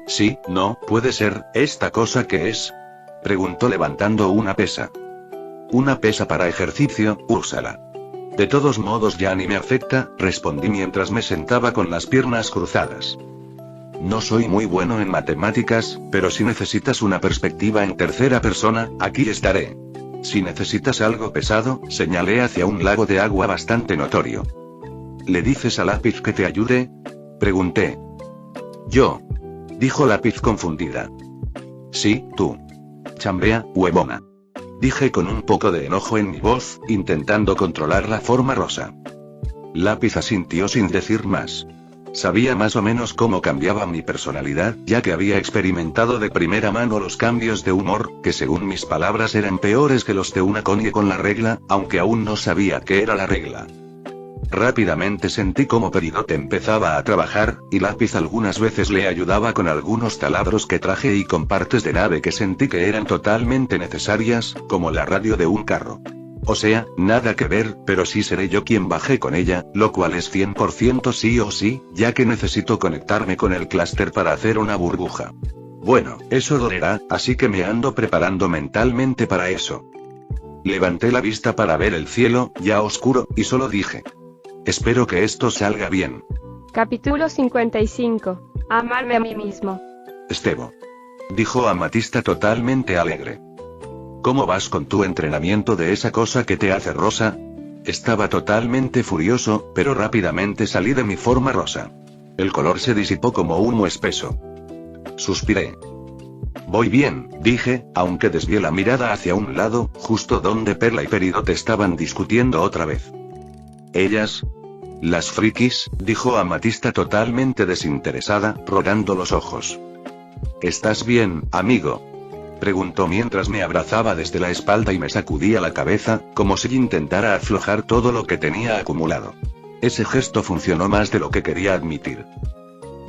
S3: Sí, no, puede ser, ¿esta cosa qué es? Preguntó levantando una pesa. Una pesa para ejercicio, úsala. De todos modos ya ni me afecta, respondí mientras me sentaba con las piernas cruzadas. No soy muy bueno en matemáticas, pero si necesitas una perspectiva en tercera persona, aquí estaré. Si necesitas algo pesado, señalé hacia un lago de agua bastante notorio. ¿Le dices a Lápiz que te ayude? Pregunté. Yo. Dijo Lápiz confundida. Sí, tú. Chambea, huevona. Dije con un poco de enojo en mi voz, intentando controlar la forma rosa. Lápiz asintió sin decir más. Sabía más o menos cómo cambiaba mi personalidad, ya que había experimentado de primera mano los cambios de humor, que según mis palabras eran peores que los de una conie con la regla, aunque aún no sabía qué era la regla. Rápidamente sentí como Peridot empezaba a trabajar, y Lápiz algunas veces le ayudaba con algunos taladros que traje y con partes de nave que sentí que eran totalmente necesarias, como la radio de un carro. O sea, nada que ver, pero sí seré yo quien baje con ella, lo cual es 100% sí o sí, ya que necesito conectarme con el clúster para hacer una burbuja. Bueno, eso dolerá, así que me ando preparando mentalmente para eso. Levanté la vista para ver el cielo, ya oscuro, y solo dije: espero que esto salga bien.
S2: Capítulo 55. Amarme a mí mismo.
S3: Estevo. Dijo Amatista totalmente alegre. ¿Cómo vas con tu entrenamiento de esa cosa que te hace rosa? Estaba totalmente furioso, pero rápidamente salí de mi forma rosa. El color se disipó como humo espeso. Suspiré. Voy bien, dije, aunque desvié la mirada hacia un lado, justo donde Perla y Peridot estaban discutiendo otra vez. Ellas. Las frikis, dijo Amatista totalmente desinteresada, rogando los ojos. ¿Estás bien, amigo? Preguntó mientras me abrazaba desde la espalda y me sacudía la cabeza, como si intentara aflojar todo lo que tenía acumulado. Ese gesto funcionó más de lo que quería admitir.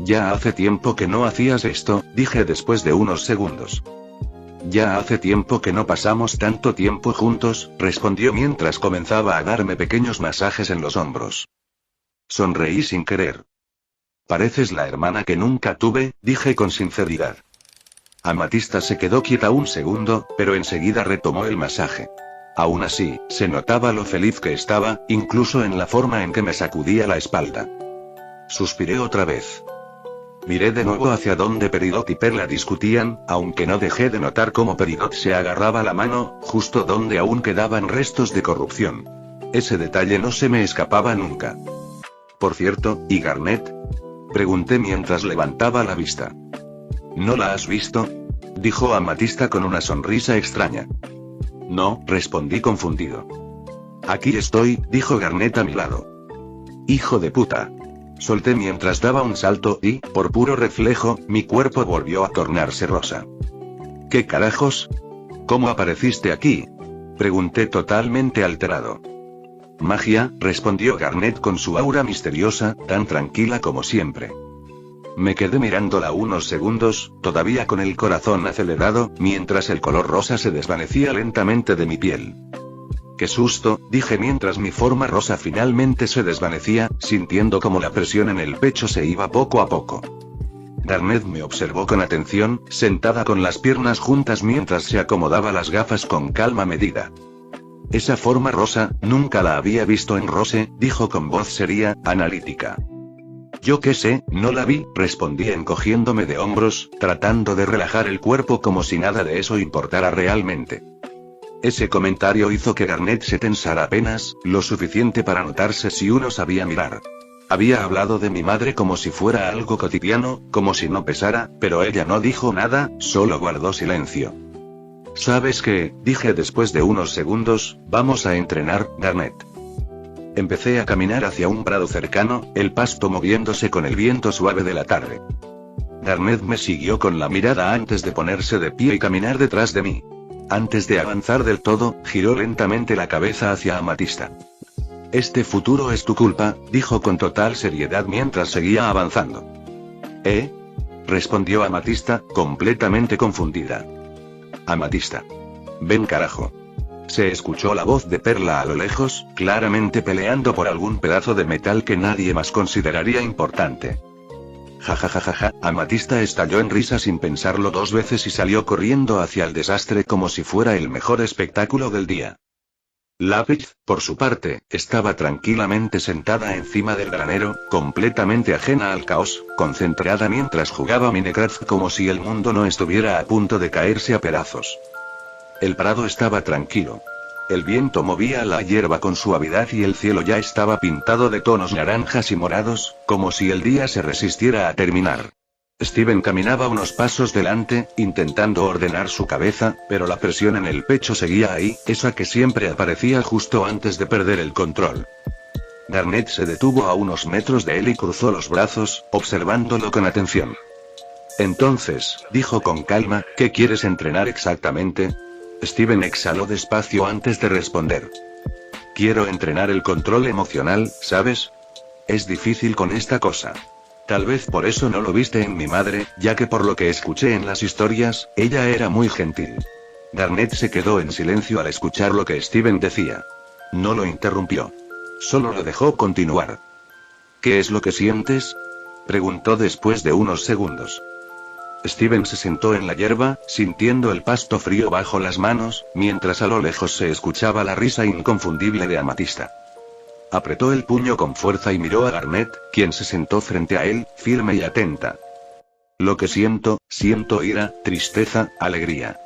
S3: Ya hace tiempo que no hacías esto, dije después de unos segundos. Ya hace tiempo que no pasamos tanto tiempo juntos, respondió mientras comenzaba a darme pequeños masajes en los hombros. Sonreí sin querer. Pareces la hermana que nunca tuve, dije con sinceridad. Amatista se quedó quieta un segundo, pero enseguida retomó el masaje. Aún así, se notaba lo feliz que estaba, incluso en la forma en que me sacudía la espalda. Suspiré otra vez. Miré de nuevo hacia donde Peridot y Perla discutían, aunque no dejé de notar cómo Peridot se agarraba la mano, justo donde aún quedaban restos de corrupción. Ese detalle no se me escapaba nunca. Por cierto, ¿y Garnet? Pregunté mientras levantaba la vista. ¿No la has visto? Dijo Amatista con una sonrisa extraña. No, respondí confundido. Aquí estoy, dijo Garnet a mi lado. Hijo de puta. Solté mientras daba un salto y, por puro reflejo, mi cuerpo volvió a tornarse rosa. ¿Qué carajos? ¿Cómo apareciste aquí? Pregunté totalmente alterado. Magia, respondió Garnet con su aura misteriosa, tan tranquila como siempre. Me quedé mirándola unos segundos, todavía con el corazón acelerado, mientras el color rosa se desvanecía lentamente de mi piel. ¡Qué susto!, dije mientras mi forma rosa finalmente se desvanecía, sintiendo como la presión en el pecho se iba poco a poco. Garnet me observó con atención, sentada con las piernas juntas mientras se acomodaba las gafas con calma medida. Esa forma rosa, nunca la había visto en Rose, dijo con voz seria, analítica. Yo qué sé, no la vi, respondí encogiéndome de hombros, tratando de relajar el cuerpo como si nada de eso importara realmente. Ese comentario hizo que Garnet se tensara apenas, lo suficiente para notarse si uno sabía mirar. Había hablado de mi madre como si fuera algo cotidiano, como si no pesara, pero ella no dijo nada, solo guardó silencio. ¿Sabes qué?, dije después de unos segundos, vamos a entrenar, Garnet. Empecé a caminar hacia un prado cercano, el pasto moviéndose con el viento suave de la tarde. Garnet me siguió con la mirada antes de ponerse de pie y caminar detrás de mí. Antes de avanzar del todo, giró lentamente la cabeza hacia Amatista. Este futuro es tu culpa, dijo con total seriedad mientras seguía avanzando. ¿Eh? Respondió Amatista, completamente confundida. Amatista. Ven carajo. Se escuchó la voz de Perla a lo lejos, claramente peleando por algún pedazo de metal que nadie más consideraría importante. Jajajaja, Amatista estalló en risa sin pensarlo dos veces y salió corriendo hacia el desastre como si fuera el mejor espectáculo del día. Lápiz, por su parte, estaba tranquilamente sentada encima del granero, completamente ajena al caos, concentrada mientras jugaba Minecraft como si el mundo no estuviera a punto de caerse a pedazos. El prado estaba tranquilo. El viento movía la hierba con suavidad y el cielo ya estaba pintado de tonos naranjas y morados, como si el día se resistiera a terminar. Steven caminaba unos pasos delante, intentando ordenar su cabeza, pero la presión en el pecho seguía ahí, esa que siempre aparecía justo antes de perder el control. Garnet se detuvo a unos metros de él y cruzó los brazos, observándolo con atención. Entonces, dijo con calma, ¿qué quieres entrenar exactamente? Steven exhaló despacio antes de responder. Quiero entrenar el control emocional, ¿sabes? Es difícil con esta cosa. Tal vez por eso no lo viste en mi madre, ya que por lo que escuché en las historias, ella era muy gentil. Garnet se quedó en silencio al escuchar lo que Steven decía. No lo interrumpió. Solo lo dejó continuar. ¿Qué es lo que sientes?, preguntó después de unos segundos. Steven se sentó en la hierba, sintiendo el pasto frío bajo las manos, mientras a lo lejos se escuchaba la risa inconfundible de Amatista. Apretó el puño con fuerza y miró a Garnet, quien se sentó frente a él, firme y atenta. Lo que siento ira, tristeza, alegría.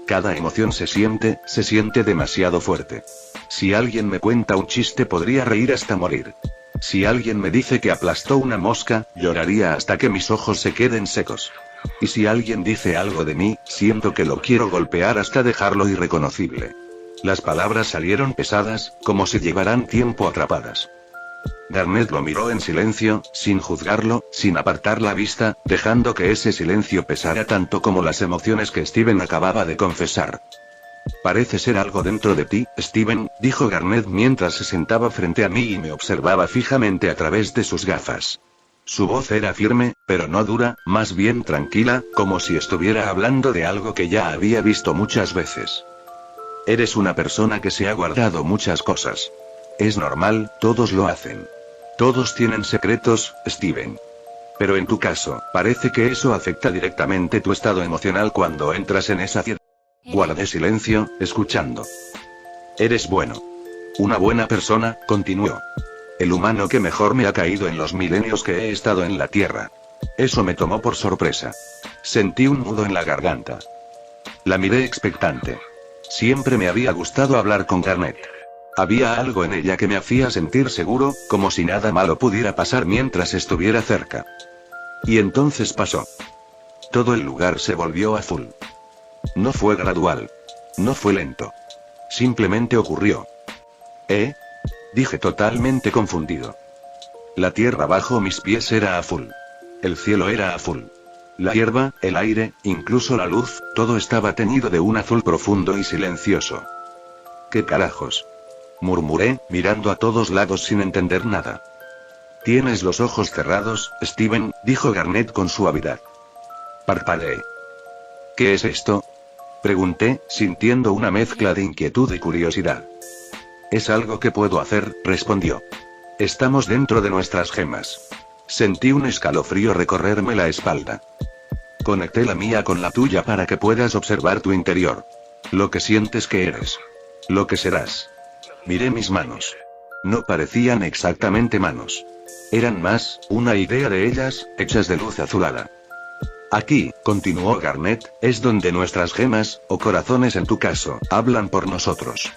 S3: Cada emoción se siente demasiado fuerte. Si alguien me cuenta un chiste podría reír hasta morir. Si alguien me dice que aplastó una mosca, lloraría hasta que mis ojos se queden secos. Y si alguien dice algo de mí, siento que lo quiero golpear hasta dejarlo irreconocible. Las palabras salieron pesadas, como si llevaran tiempo atrapadas. Garnet lo miró en silencio, sin juzgarlo, sin apartar la vista, dejando que ese silencio pesara tanto como las emociones que Steven acababa de confesar. Parece ser algo dentro de ti, Steven, dijo Garnet mientras se sentaba frente a mí y me observaba fijamente a través de sus gafas. Su voz era firme, pero no dura, más bien tranquila, como si estuviera hablando de algo que ya había visto muchas veces. Eres una persona que se ha guardado muchas cosas. Es normal, todos lo hacen. Todos tienen secretos, Steven. Pero en tu caso, parece que eso afecta directamente tu estado emocional cuando entras en esa ciudad. Guardé silencio, escuchando. Eres bueno. Una buena persona, continuó. El humano que mejor me ha caído en los milenios que he estado en la Tierra. Eso me tomó por sorpresa. Sentí un nudo en la garganta. La miré expectante. Siempre me había gustado hablar con Garnet. Había algo en ella que me hacía sentir seguro, como si nada malo pudiera pasar mientras estuviera cerca. Y entonces pasó. Todo el lugar se volvió azul. No fue gradual. No fue lento. Simplemente ocurrió. Dije totalmente confundido. La tierra bajo mis pies era azul. El cielo era azul. La hierba, el aire, incluso la luz, todo estaba teñido de un azul profundo y silencioso. ¿Qué carajos? Murmuré, mirando a todos lados sin entender nada. Tienes los ojos cerrados, Steven, dijo Garnet con suavidad. Parpadeé. ¿Qué es esto? Pregunté, sintiendo una mezcla de inquietud y curiosidad. Es algo que puedo hacer, respondió. Estamos dentro de nuestras gemas. Sentí un escalofrío recorrerme la espalda. Conecté la mía con la tuya para que puedas observar tu interior. Lo que sientes que eres. Lo que serás. Miré mis manos. No parecían exactamente manos. Eran más, una idea de ellas, hechas de luz azulada. Aquí, continuó Garnet, es donde nuestras gemas, o corazones en tu caso, hablan por nosotros.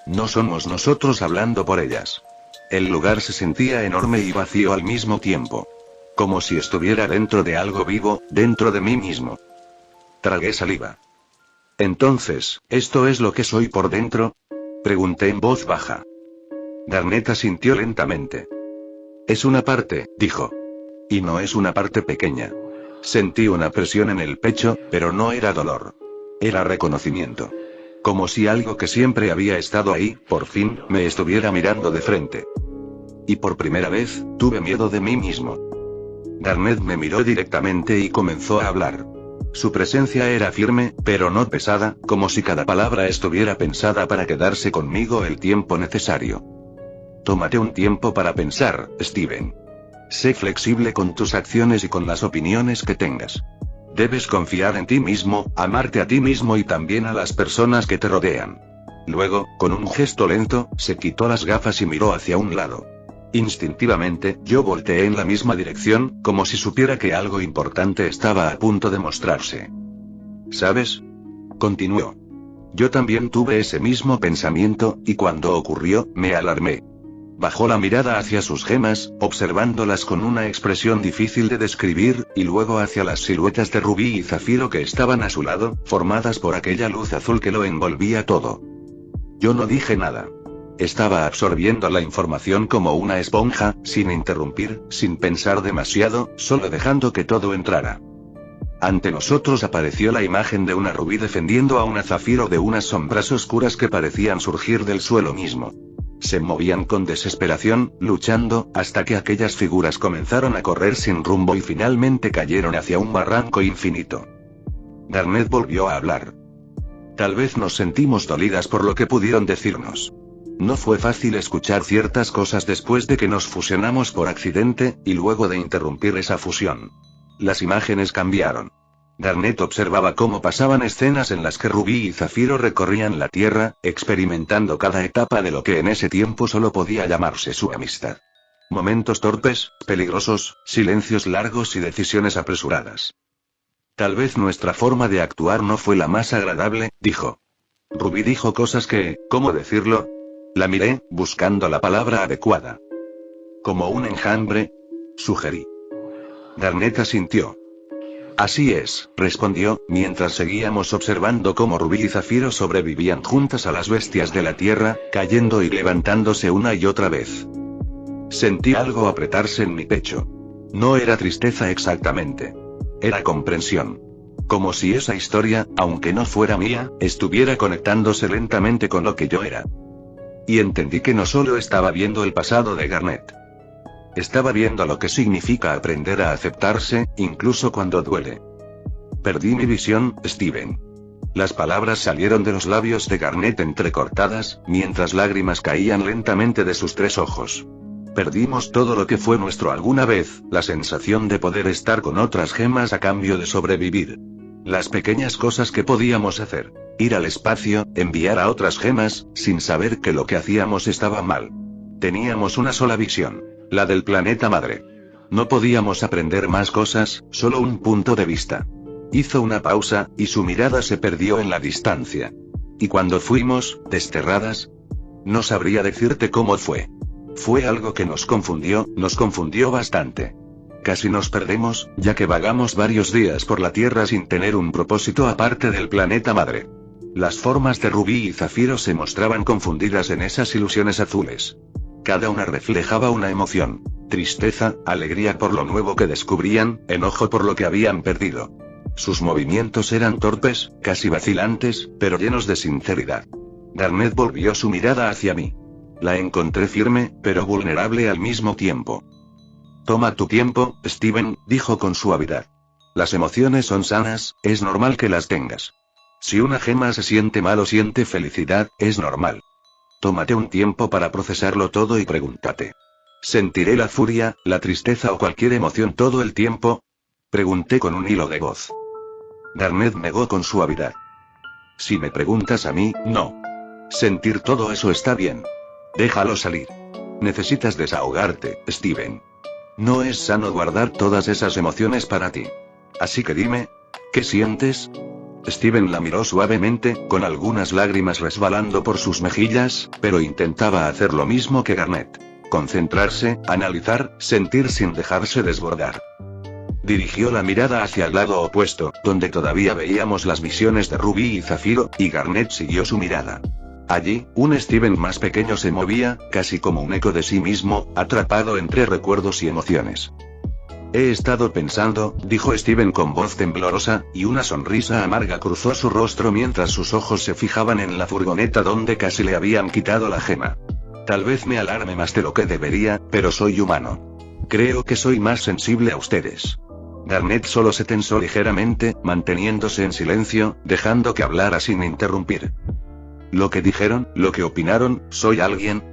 S3: No somos nosotros hablando por ellas. El lugar se sentía enorme y vacío al mismo tiempo. Como si estuviera dentro de algo vivo, dentro de mí mismo. Tragué saliva. Entonces, ¿esto es lo que soy por dentro? Pregunté en voz baja. Garnet asintió lentamente. Es una parte, dijo. Y no es una parte pequeña. Sentí una presión en el pecho, pero no era dolor. Era reconocimiento. Como si algo que siempre había estado ahí, por fin, me estuviera mirando de frente. Y por primera vez, tuve miedo de mí mismo. Garnet me miró directamente y comenzó a hablar. Su presencia era firme, pero no pesada, como si cada palabra estuviera pensada para quedarse conmigo el tiempo necesario. Tómate un tiempo para pensar, Steven. Sé flexible con tus acciones y con las opiniones que tengas. Debes confiar en ti mismo, amarte a ti mismo y también a las personas que te rodean. Luego, con un gesto lento, se quitó las gafas y miró hacia un lado. Instintivamente, yo volteé en la misma dirección, como si supiera que algo importante estaba a punto de mostrarse. ¿Sabes? Continuó. Yo también tuve ese mismo pensamiento, y cuando ocurrió, me alarmé. Bajó la mirada hacia sus gemas, observándolas con una expresión difícil de describir, y luego hacia las siluetas de rubí y zafiro que estaban a su lado, formadas por aquella luz azul que lo envolvía todo. Yo no dije nada. Estaba absorbiendo la información como una esponja, sin interrumpir, sin pensar demasiado, solo dejando que todo entrara. Ante nosotros apareció la imagen de una rubí defendiendo a una zafiro de unas sombras oscuras que parecían surgir del suelo mismo. Se movían con desesperación, luchando, hasta que aquellas figuras comenzaron a correr sin rumbo y finalmente cayeron hacia un barranco infinito. Garnet volvió a hablar. Tal vez nos sentimos dolidas por lo que pudieron decirnos. No fue fácil escuchar ciertas cosas después de que nos fusionamos por accidente, y luego de interrumpir esa fusión. Las imágenes cambiaron. Garnet observaba cómo pasaban escenas en las que Rubí y Zafiro recorrían la Tierra, experimentando cada etapa de lo que en ese tiempo solo podía llamarse su amistad. Momentos torpes, peligrosos, silencios largos y decisiones apresuradas. Tal vez nuestra forma de actuar no fue la más agradable, dijo. Rubí dijo cosas que, ¿cómo decirlo? La miré, buscando la palabra adecuada. Como un enjambre, sugerí. Garnet asintió. Así es, respondió, mientras seguíamos observando cómo Rubí y Zafiro sobrevivían juntas a las bestias de la tierra, cayendo y levantándose una y otra vez. Sentí algo apretarse en mi pecho. No era tristeza exactamente. Era comprensión. Como si esa historia, aunque no fuera mía, estuviera conectándose lentamente con lo que yo era. Y entendí que no solo estaba viendo el pasado de Garnet. Estaba viendo lo que significa aprender a aceptarse, incluso cuando duele. Perdí mi visión, Steven. Las palabras salieron de los labios de Garnet entrecortadas, mientras lágrimas caían lentamente de sus 3 ojos. Perdimos todo lo que fue nuestro alguna vez, la sensación de poder estar con otras gemas a cambio de sobrevivir. Las pequeñas cosas que podíamos hacer. Ir al espacio, enviar a otras gemas, sin saber que lo que hacíamos estaba mal. Teníamos una sola visión, la del planeta madre. No podíamos aprender más cosas, solo un punto de vista. Hizo una pausa, y su mirada se perdió en la distancia. ¿Y cuando fuimos desterradas? No sabría decirte cómo fue. Fue algo que nos confundió bastante. Casi nos perdemos, ya que vagamos varios días por la Tierra sin tener un propósito aparte del planeta madre. Las formas de rubí y zafiro se mostraban confundidas en esas ilusiones azules. Cada una reflejaba una emoción: tristeza, alegría por lo nuevo que descubrían, enojo por lo que habían perdido. Sus movimientos eran torpes, casi vacilantes, pero llenos de sinceridad. Garnet volvió su mirada hacia mí. La encontré firme, pero vulnerable al mismo tiempo. Toma tu tiempo, Steven, dijo con suavidad. Las emociones son sanas, es normal que las tengas. Si una gema se siente mal o siente felicidad, es normal. Tómate un tiempo para procesarlo todo y pregúntate: ¿sentiré la furia, la tristeza o cualquier emoción todo el tiempo? Pregunté con un hilo de voz. Garnet negó con suavidad. Si me preguntas a mí, no. Sentir todo eso está bien. Déjalo salir. Necesitas desahogarte, Steven. No es sano guardar todas esas emociones para ti. Así que dime, ¿qué sientes? Steven la miró suavemente, con algunas lágrimas resbalando por sus mejillas, pero intentaba hacer lo mismo que Garnet. Concentrarse, analizar, sentir sin dejarse desbordar. Dirigió la mirada hacia el lado opuesto, donde todavía veíamos las visiones de Rubí y Zafiro, y Garnet siguió su mirada. Allí, un Steven más pequeño se movía, casi como un eco de sí mismo, atrapado entre recuerdos y emociones. He estado pensando, dijo Steven con voz temblorosa, y una sonrisa amarga cruzó su rostro mientras sus ojos se fijaban en la furgoneta donde casi le habían quitado la gema. Tal vez me alarme más de lo que debería, pero soy humano. Creo que soy más sensible a ustedes. Garnet solo se tensó ligeramente, manteniéndose en silencio, dejando que hablara sin interrumpir. Lo que dijeron, lo que opinaron, ¿soy alguien?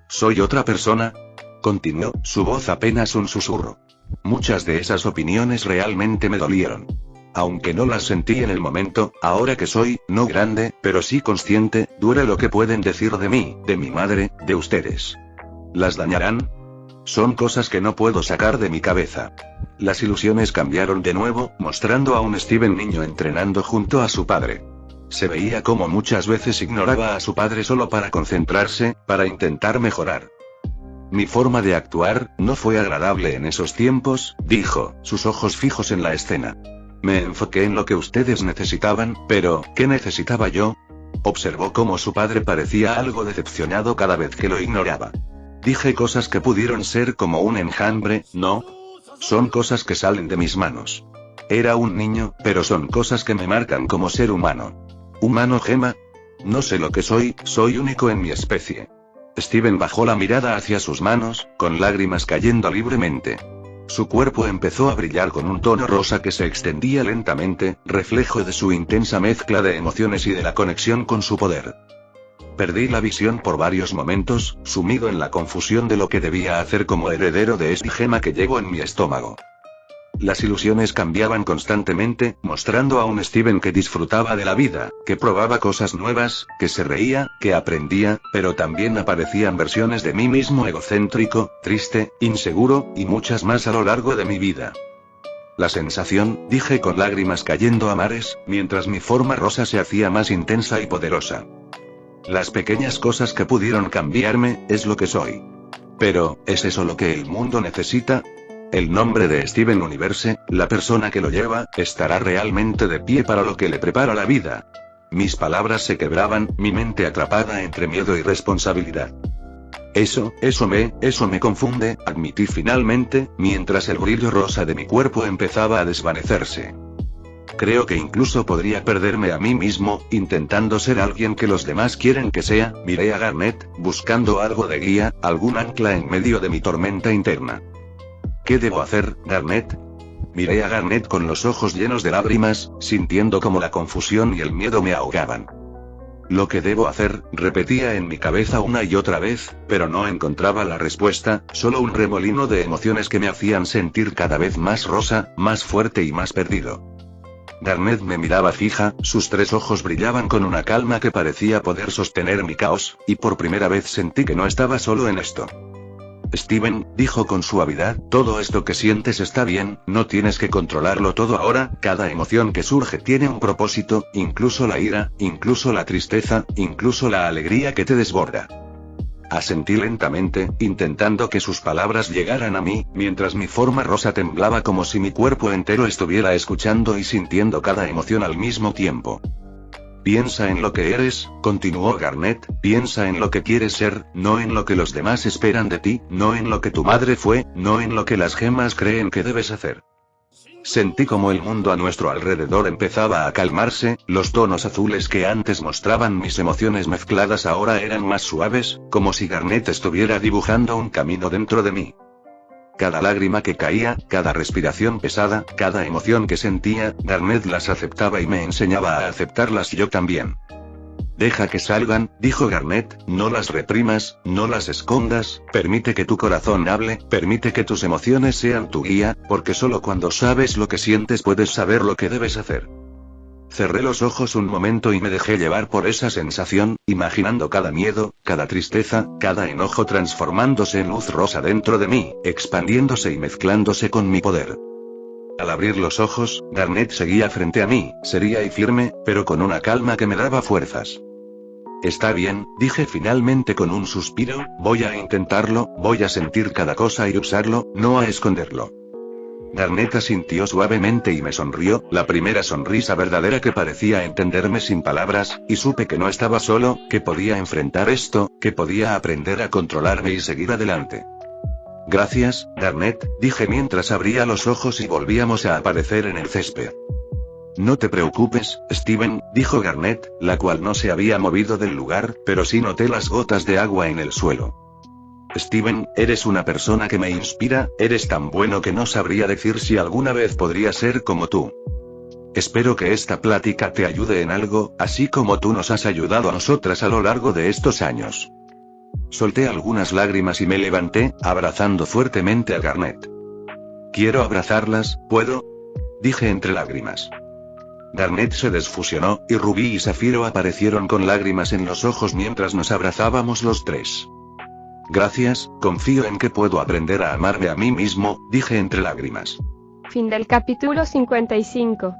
S3: ¿Soy otra persona? Continuó, su voz apenas un susurro. Muchas de esas opiniones realmente me dolieron. Aunque no las sentí en el momento, ahora que soy, no grande, pero sí consciente, duele lo que pueden decir de mí, de mi madre, de ustedes. ¿Las dañarán? Son cosas que no puedo sacar de mi cabeza. Las ilusiones cambiaron de nuevo, mostrando a un Steven niño entrenando junto a su padre. Se veía como muchas veces ignoraba a su padre solo para concentrarse, para intentar mejorar. Mi forma de actuar no fue agradable en esos tiempos, dijo, sus ojos fijos en la escena. Me enfoqué en lo que ustedes necesitaban, pero, ¿qué necesitaba yo? Observó cómo su padre parecía algo decepcionado cada vez que lo ignoraba. Dije cosas que pudieron ser como un enjambre, ¿no? Son cosas que salen de mis manos. Era un niño, pero son cosas que me marcan como ser humano. ¿Humano gema? No sé lo que soy único en mi especie. Steven bajó la mirada hacia sus manos, con lágrimas cayendo libremente. Su cuerpo empezó a brillar con un tono rosa que se extendía lentamente, reflejo de su intensa mezcla de emociones y de la conexión con su poder. Perdí la visión por varios momentos, sumido en la confusión de lo que debía hacer como heredero de esta gema que llevo en mi estómago. Las ilusiones cambiaban constantemente, mostrando a un Steven que disfrutaba de la vida, que probaba cosas nuevas, que se reía, que aprendía, pero también aparecían versiones de mí mismo egocéntrico, triste, inseguro, y muchas más a lo largo de mi vida. La sensación, dije con lágrimas cayendo a mares, mientras mi forma rosa se hacía más intensa y poderosa. Las pequeñas cosas que pudieron cambiarme, es lo que soy. Pero, ¿es eso lo que el mundo necesita? El nombre de Steven Universe, la persona que lo lleva, estará realmente de pie para lo que le prepara la vida. Mis palabras se quebraban, mi mente atrapada entre miedo y responsabilidad. Eso me confunde, admití finalmente, mientras el brillo rosa de mi cuerpo empezaba a desvanecerse. Creo que incluso podría perderme a mí mismo, intentando ser alguien que los demás quieren que sea. Miré a Garnet, buscando algo de guía, algún ancla en medio de mi tormenta interna. ¿Qué debo hacer, Garnet? Miré a Garnet con los ojos llenos de lágrimas, sintiendo como la confusión y el miedo me ahogaban. Lo que debo hacer, repetía en mi cabeza una y otra vez, pero no encontraba la respuesta, solo un remolino de emociones que me hacían sentir cada vez más rosa, más fuerte y más perdido. Garnet me miraba fija, sus 3 ojos brillaban con una calma que parecía poder sostener mi caos, y por primera vez sentí que no estaba solo en esto. Steven, dijo con suavidad, todo esto que sientes está bien, no tienes que controlarlo todo ahora, cada emoción que surge tiene un propósito, incluso la ira, incluso la tristeza, incluso la alegría que te desborda. Asentí lentamente, intentando que sus palabras llegaran a mí, mientras mi forma rosa temblaba como si mi cuerpo entero estuviera escuchando y sintiendo cada emoción al mismo tiempo. Piensa en lo que eres, continuó Garnet, piensa en lo que quieres ser, no en lo que los demás esperan de ti, no en lo que tu madre fue, no en lo que las gemas creen que debes hacer. Sentí como el mundo a nuestro alrededor empezaba a calmarse, los tonos azules que antes mostraban mis emociones mezcladas ahora eran más suaves, como si Garnet estuviera dibujando un camino dentro de mí. Cada lágrima que caía, cada respiración pesada, cada emoción que sentía, Garnet las aceptaba y me enseñaba a aceptarlas yo también. Deja que salgan, dijo Garnet, no las reprimas, no las escondas, permite que tu corazón hable, permite que tus emociones sean tu guía, porque solo cuando sabes lo que sientes puedes saber lo que debes hacer. Cerré los ojos un momento y me dejé llevar por esa sensación, imaginando cada miedo, cada tristeza, cada enojo transformándose en luz rosa dentro de mí, expandiéndose y mezclándose con mi poder. Al abrir los ojos, Garnet seguía frente a mí, seria y firme, pero con una calma que me daba fuerzas. Está bien, dije finalmente con un suspiro, voy a intentarlo, voy a sentir cada cosa y usarlo, no a esconderlo. Garnet asintió suavemente y me sonrió, la primera sonrisa verdadera que parecía entenderme sin palabras, y supe que no estaba solo, que podía enfrentar esto, que podía aprender a controlarme y seguir adelante. Gracias, Garnet, dije mientras abría los ojos y volvíamos a aparecer en el césped. No te preocupes, Steven, dijo Garnet, la cual no se había movido del lugar, pero sí noté las gotas de agua en el suelo. Steven, eres una persona que me inspira, eres tan bueno que no sabría decir si alguna vez podría ser como tú. Espero que esta plática te ayude en algo, así como tú nos has ayudado a nosotras a lo largo de estos años. Solté algunas lágrimas y me levanté, abrazando fuertemente a Garnet. Quiero abrazarlas, ¿puedo? Dije entre lágrimas. Garnet se desfusionó, y Rubí y Zafiro aparecieron con lágrimas en los ojos mientras nos abrazábamos los 3. Gracias, confío en que puedo aprender a amarme a mí mismo, dije entre lágrimas.
S2: Fin del capítulo 55.